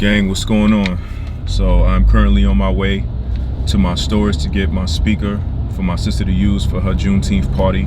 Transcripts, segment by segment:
Gang, what's going on? So I'm currently on my way to my stores to get my speaker for my sister to use for her Juneteenth party.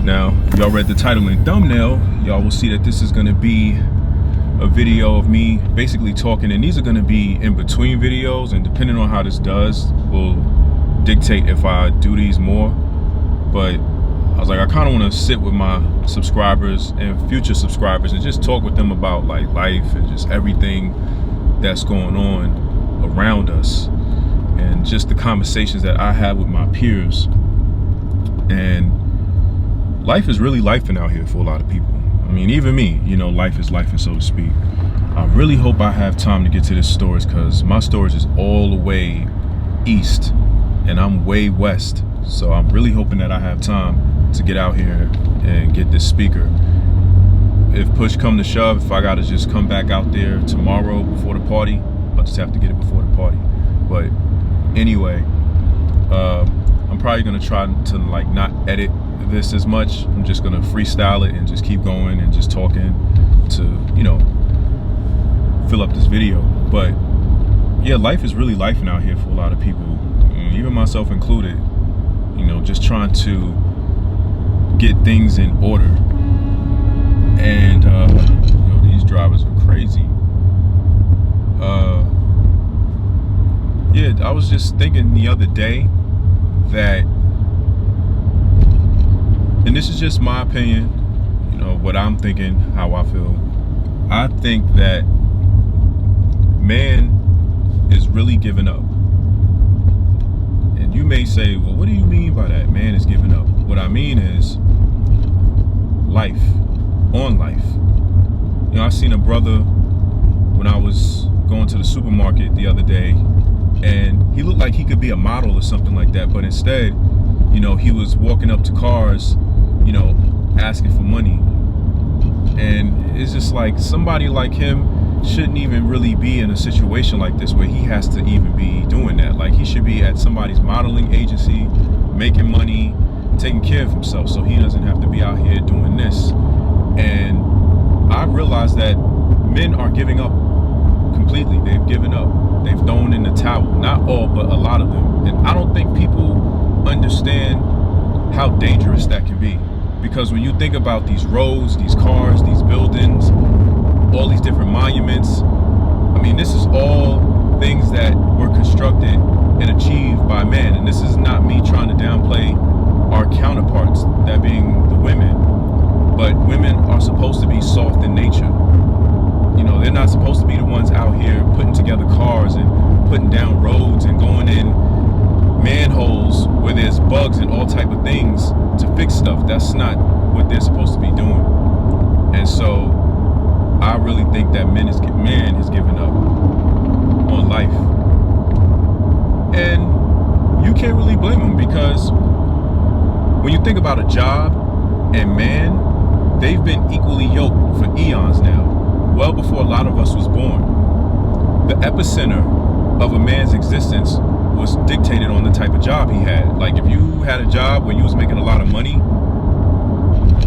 Now, y'all read the title and thumbnail, y'all will see that this is gonna be a video of me basically talking, and these are gonna be in between videos, and depending on how this does will dictate if I do these more. But I was like, I kind of want to sit with my subscribers and future subscribers and just talk with them about like life and just everything that's going on around us, and just the conversations that I have with my peers. And life is really lifing out here for a lot of people. I mean, even me, you know, life is lifing, so to speak. I really hope I have time to get to this storage, because my storage is all the way east and I'm way west. So I'm really hoping that I have time to get out here and get this speaker. If push come to shove, if I gotta just come back out there tomorrow before the party, I'll just have to get it before the party. But anyway, I'm probably gonna try to like not edit this as much. I'm just gonna freestyle it and just keep going and just talking to, you know, fill up this video. But yeah, life is really lifing out here for a lot of people, even myself included. You know, just trying to get things in order. And you know, these drivers are crazy. Yeah, I was just thinking the other day that, and this is just my opinion, you know, what I'm thinking, how I feel. I think that man is really giving up. And you may say, well, what do you mean by that? Man is giving up. What I mean is life, on life. You know, I seen a brother when I was going to the supermarket the other day, and he looked like he could be a model or something like that, but instead, you know, he was walking up to cars, you know, asking for money. And it's just like, somebody like him shouldn't even really be in a situation like this where he has to even be doing that. Like, he should be at somebody's modeling agency, making money, taking care of himself, so he doesn't have to be out here doing this. And I realized that men are giving up completely. They've given up. They've thrown in the towel. Not all, but a lot of them. And I don't think people understand how dangerous that can be. Because when you think about these roads, these cars, these buildings, all these different monuments, I mean, this is all things that were constructed and achieved by man. And this is not me trying to downplay our counterparts, that being the women. But women are supposed to be soft in nature. You know, they're not supposed to be the ones out here putting together cars and putting down roads and going in manholes where there's bugs and all type of things to fix stuff. That's not what they're supposed to be doing. And so I really think that man has given up on life. And you can't really blame him, because when you think about a job and man, they've been equally yoked for eons now, well before a lot of us was born. The epicenter of a man's existence was dictated on the type of job he had. Like, if you had a job where you was making a lot of money,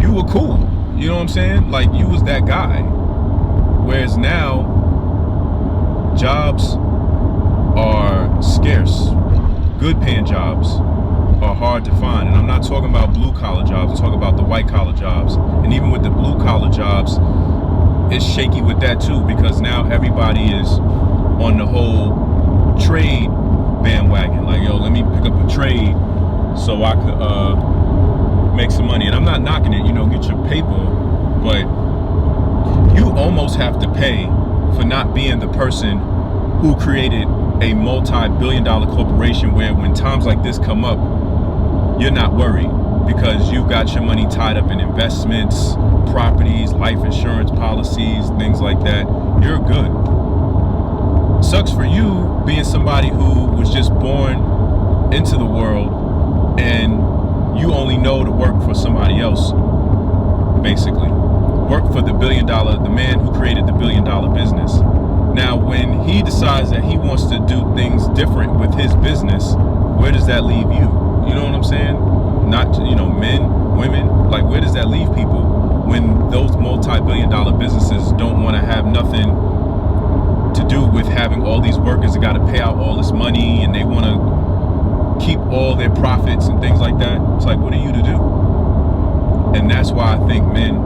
you were cool. You know what I'm saying? Like, you was that guy. Whereas now, jobs are scarce. Good paying jobs are hard to find. And I'm not talking about blue collar jobs, I'm talking about the white collar jobs. And even with the blue collar jobs, it's shaky with that too, because now everybody is on the whole trade bandwagon. Like, yo, let me pick up a trade so I could make some money. And I'm not knocking it, you know, get your paper, but you almost have to pay for not being the person who created a multi-billion-dollar corporation, where when times like this come up, you're not worried because you've got your money tied up in investments, properties, life insurance policies, things like that. You're good. Sucks for you being somebody who was just born into the world and you only know to work for somebody else, basically. Work for the man who created the billion-dollar business. Now, when he decides that he wants to do things different with his business, where does that leave you? You know what I'm saying? Not, you know, men, women, like, where does that leave people when those multi-billion-dollar businesses don't want to have nothing having all these workers that got to pay out all this money, and they want to keep all their profits and things like that. It's like, what are you to do? And that's why I think men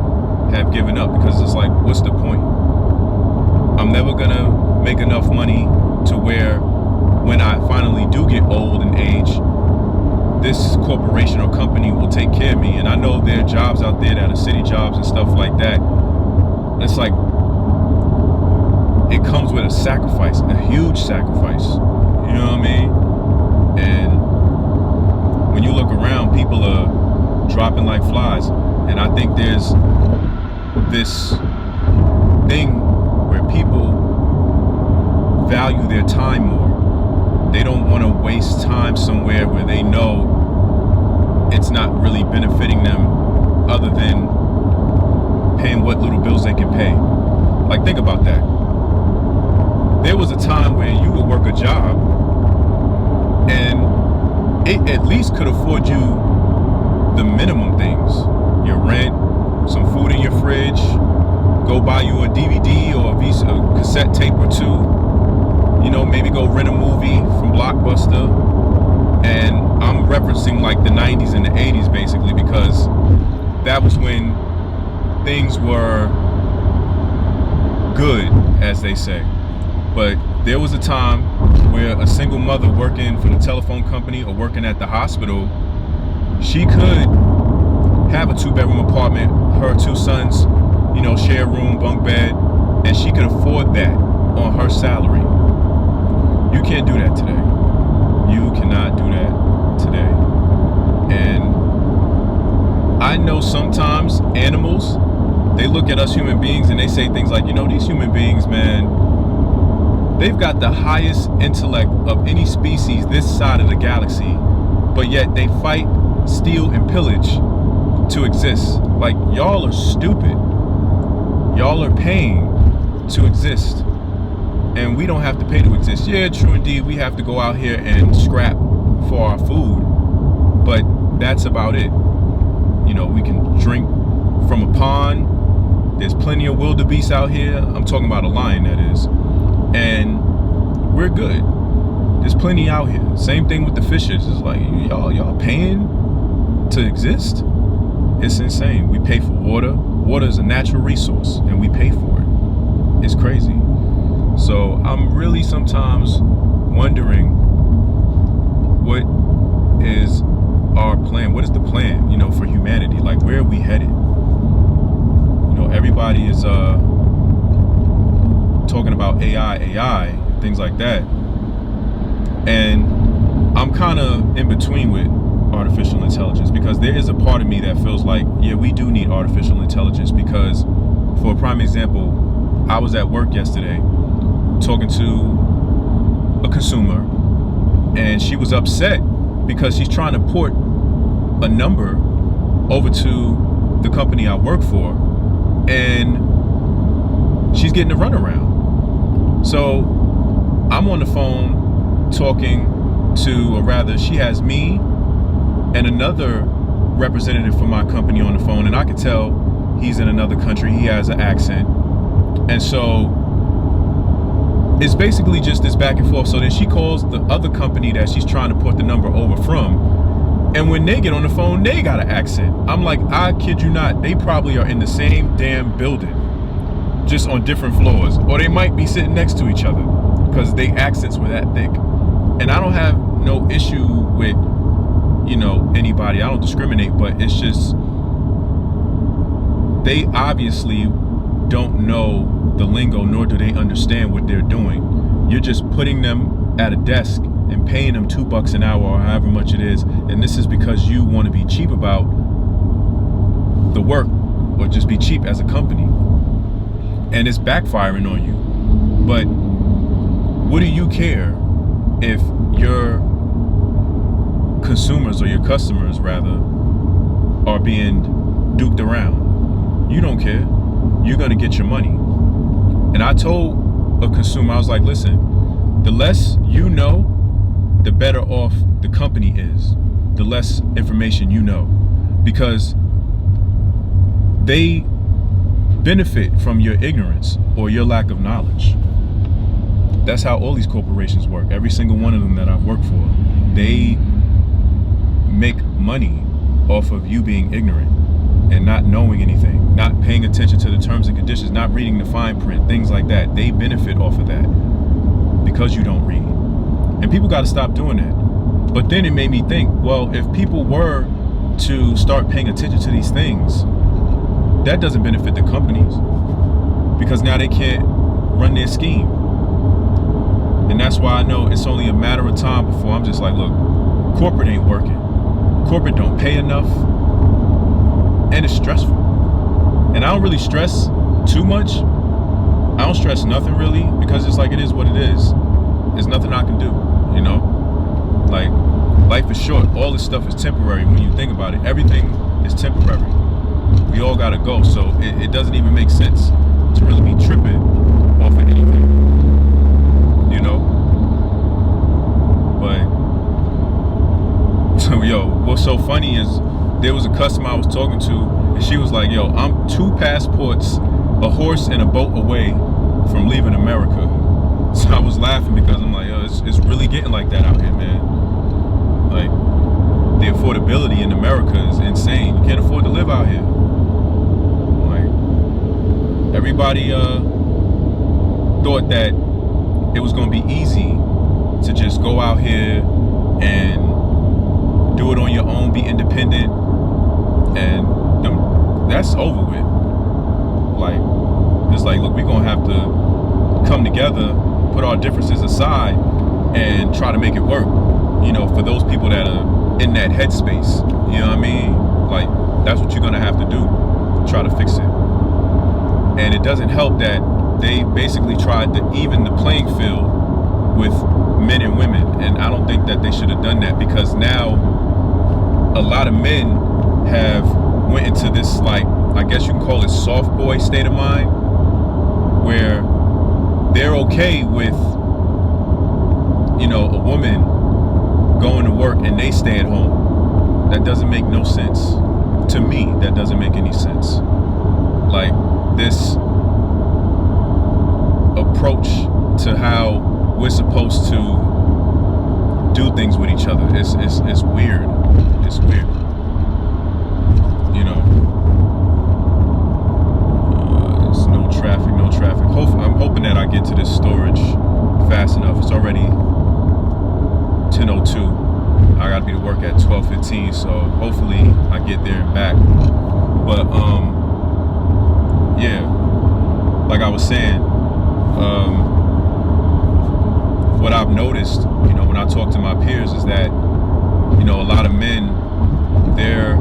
have given up, because it's like, what's the point? I'm never gonna make enough money to where when I finally do get old and age, this corporation or company will take care of me. And I know there are jobs out there that are city jobs and stuff like that. It's like, it comes with a sacrifice, a huge sacrifice. You know what I mean? And when you look around, people are dropping like flies. And I think there's this thing where people value their time more. They don't want to waste time somewhere where they know it's not really benefiting them other than paying what little bills they can pay. Like, think about that. There was a time where you would work a job and it at least could afford you the minimum things. Your rent, some food in your fridge, go buy you a DVD or a cassette tape or two. You know, maybe go rent a movie from Blockbuster. And I'm referencing like the 90s and the 80s basically, because that was when things were good, as they say. But there was a time where a single mother working for the telephone company or working at the hospital, she could have a 2-bedroom apartment, her 2 sons, you know, share a room, bunk bed, and she could afford that on her salary. You can't do that today. You cannot do that today. And I know sometimes animals, they look at us human beings and they say things like, you know, these human beings, man, they've got the highest intellect of any species this side of the galaxy, but yet they fight, steal, and pillage to exist. Like, y'all are stupid. Y'all are paying to exist. And we don't have to pay to exist. Yeah, true indeed, we have to go out here and scrap for our food, but that's about it. You know, we can drink from a pond. There's plenty of wildebeest out here. I'm talking about a lion, that is. And we're good. There's plenty out here. Same thing with the fishes. It's like, y'all paying to exist? It's insane. We pay for water. Water is a natural resource, and we pay for it. It's crazy. So I'm really sometimes wondering, what is our plan? What is the plan, you know, for humanity? Like, where are we headed? You know, everybody is talking about AI, things like that. And I'm kind of in between with artificial intelligence, because there is a part of me that feels like, yeah, we do need artificial intelligence, because for a prime example, I was at work yesterday talking to a consumer, and she was upset because she's trying to port a number over to the company I work for, and she's getting a runaround. So I'm on the phone talking to, or rather, she has me and another representative from my company on the phone, and I could tell he's in another country. He has an accent. And so it's basically just this back and forth. So then she calls the other company that she's trying to port the number over from, and when they get on the phone, they got an accent. I'm like, I kid you not, they probably are in the same damn building, just on different floors, or they might be sitting next to each other, because they accents were that thick. And I don't have no issue with, you know, anybody. I don't discriminate, but it's just, they obviously don't know the lingo, nor do they understand what they're doing. You're just putting them at a desk and paying them $2 an hour or however much it is, and this is because you want to be cheap about the work, or just be cheap as a company, and it's backfiring on you. But what do you care if your consumers, or your customers rather, are being duped around? You don't care. You're gonna get your money. And I told a consumer, I was like, listen, the less you know, the better off the company is. The less information you know, because they benefit from your ignorance or your lack of knowledge. That's how all these corporations work. Every single one of them that I've worked for, they make money off of you being ignorant and not knowing anything, not paying attention to the terms and conditions, not reading the fine print, things like that. They benefit off of that because you don't read. And people got to stop doing that. But then it made me think, well, if people were to start paying attention to these things, that doesn't benefit the companies because now they can't run their scheme. And that's why I know it's only a matter of time before I'm just like, look, corporate ain't working. Corporate don't pay enough. And it's stressful. And I don't really stress too much. I don't stress nothing really because it's like it is what it is. There's nothing I can do, you know? Like, life is short. All this stuff is temporary when you think about it. Everything is temporary. We all gotta go. So it doesn't even make sense to really be tripping off of anything. You know? But, so yo, what's so funny is there was a customer I was talking to and she was like, yo, I'm 2 passports, a horse and a boat away from leaving America. So I was laughing because I'm like, yo, it's really getting like that out here, man. Like, the affordability in America is insane. You can't afford to live out here. Like, everybody thought that it was going to be easy to just go out here and do it on your own, be independent, and that's over with. Like, it's like, look, we're going to have to come together, put our differences aside, and try to make it work. You know, for those people that are in that headspace, you know what I mean? Like, that's what you're going to have to do, try to fix it. And it doesn't help that they basically tried to even the playing field with men and women. And I don't think that they should have done that because now a lot of men have went into this, like, I guess you can call it soft boy state of mind, where they're okay with, you know, a woman going to work and they stay at home. That doesn't make no sense. To me, that doesn't make any sense. Like, this approach to how we're supposed to do things with each other, it's weird. It's weird. You know, it's no traffic. I'm hoping that I get to this storage fast enough. It's already 10:02. I gotta be to work at 12:15, so hopefully I get there and back. But yeah, like I was saying, what I've noticed, you know, when I talk to my peers is that, you know, a lot of men, they're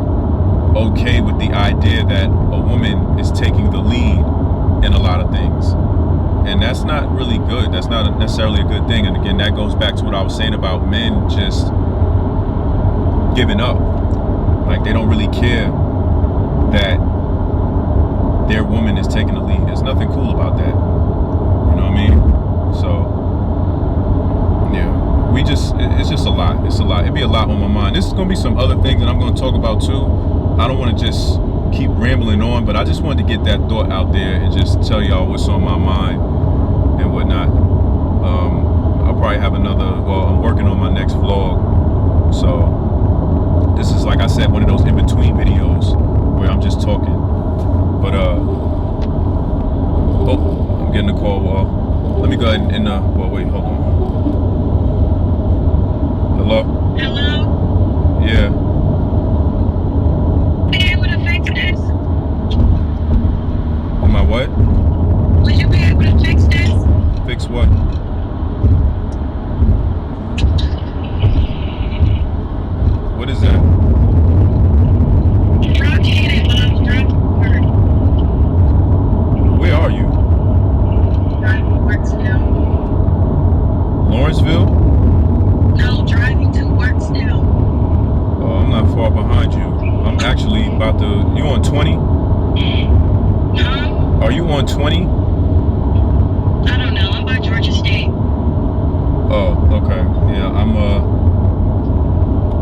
okay with the idea that a woman is taking the lead in a lot of things. And that's not really good. That's not necessarily a good thing. And again, that goes back to what I was saying about men just giving up. Like, they don't really care that their woman is taking the lead. There's nothing cool about that. You know what I mean? So, yeah, it's just a lot. It's a lot. It'd be a lot on my mind. This is going to be some other things that I'm going to talk about too. I don't want to just keep rambling on, but I just wanted to get that thought out there and just tell y'all what's on my mind and whatnot. I'll probably have I'm working on my next vlog. So this is, like I said, one of those in-between videos where I'm just talking. But, oh, I'm getting a call. Well, let me go ahead and wait, hold on. Hello? Hello? Yeah. Be able to fix this? Am I what? Would you be able to fix this? Fix what? What is that? Truck hit it when I was driving to work. Where are you? Driving to work still. Lawrenceville? No, driving to work still. Oh, I'm not far behind you. I'm actually about to. You on 20? Huh? Are you on 20? I don't know. I'm by Georgia State. Oh, okay. Yeah, I'm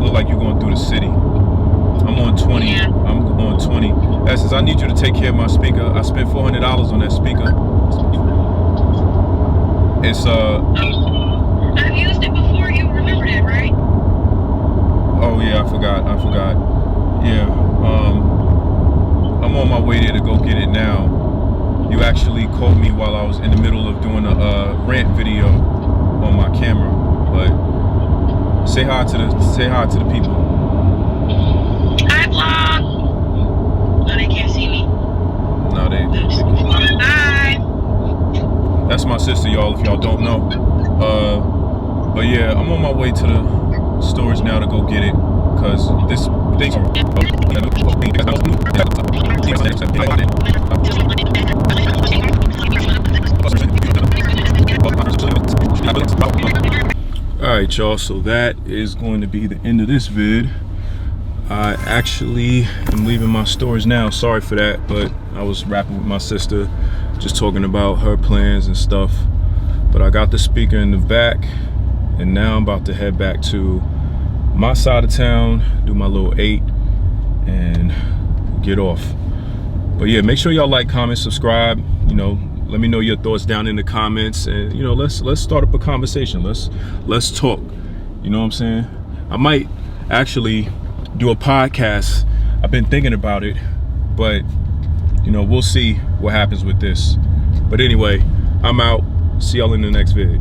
look like you're going through the city. I'm on 20. Yeah. I'm on 20. Essence, I need you to take care of my speaker. I spent $400 on that speaker. It's I've used it before. You remember that, right? oh yeah, I forgot. Yeah. I'm on my way there to go get it now. You actually called me while I was in the middle of doing a rant video on my camera. But say hi to the people. Hi, vlog. No, they can't see me. No, they Hi. That's my sister, y'all, if y'all don't know. But yeah, I'm on my way to the storage now to go get it, because this thing. Alright, y'all, so that is going to be the end of this vid. I actually am leaving my storage now. Sorry for that, but I was rapping with my sister, just talking about her plans and stuff. But I got the speaker in the back, and now I'm about to head back to my side of town, do my little 8, and get off. But yeah, make sure y'all like, comment, subscribe. You know, let me know your thoughts down in the comments, and you know, let's start up a conversation. Let's talk. You know what I'm saying? I might actually do a podcast. I've been thinking about it, but you know, we'll see what happens with this. But anyway, I'm out. See y'all in the next vid.